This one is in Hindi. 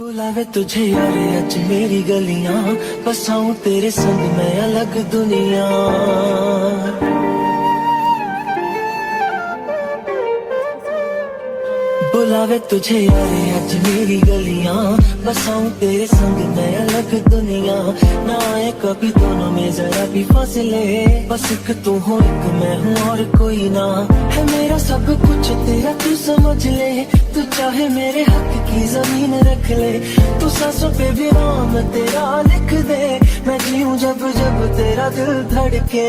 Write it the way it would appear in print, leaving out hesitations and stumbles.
बुलावे तुझे यारे अज मेरी गलियां, बसाऊं तेरे संग मैं अलग दुनिया। बुलावे तुझे यारे अज मेरी गलियां, बसाऊं तेरे संग मैं अलग दुनिया। ना आए कभी दोनों में जरा भी फासले, बस एक तू हो एक मैं हूँ और कोई ना। है मेरा सब कुछ तेरा तू समझ ले, तू चाहे मेरे हक की जमीन रख ले। तू सांसों पे भी नाम तेरा लिख दे, मैं जीऊं जब जब तेरा दिल धड़के।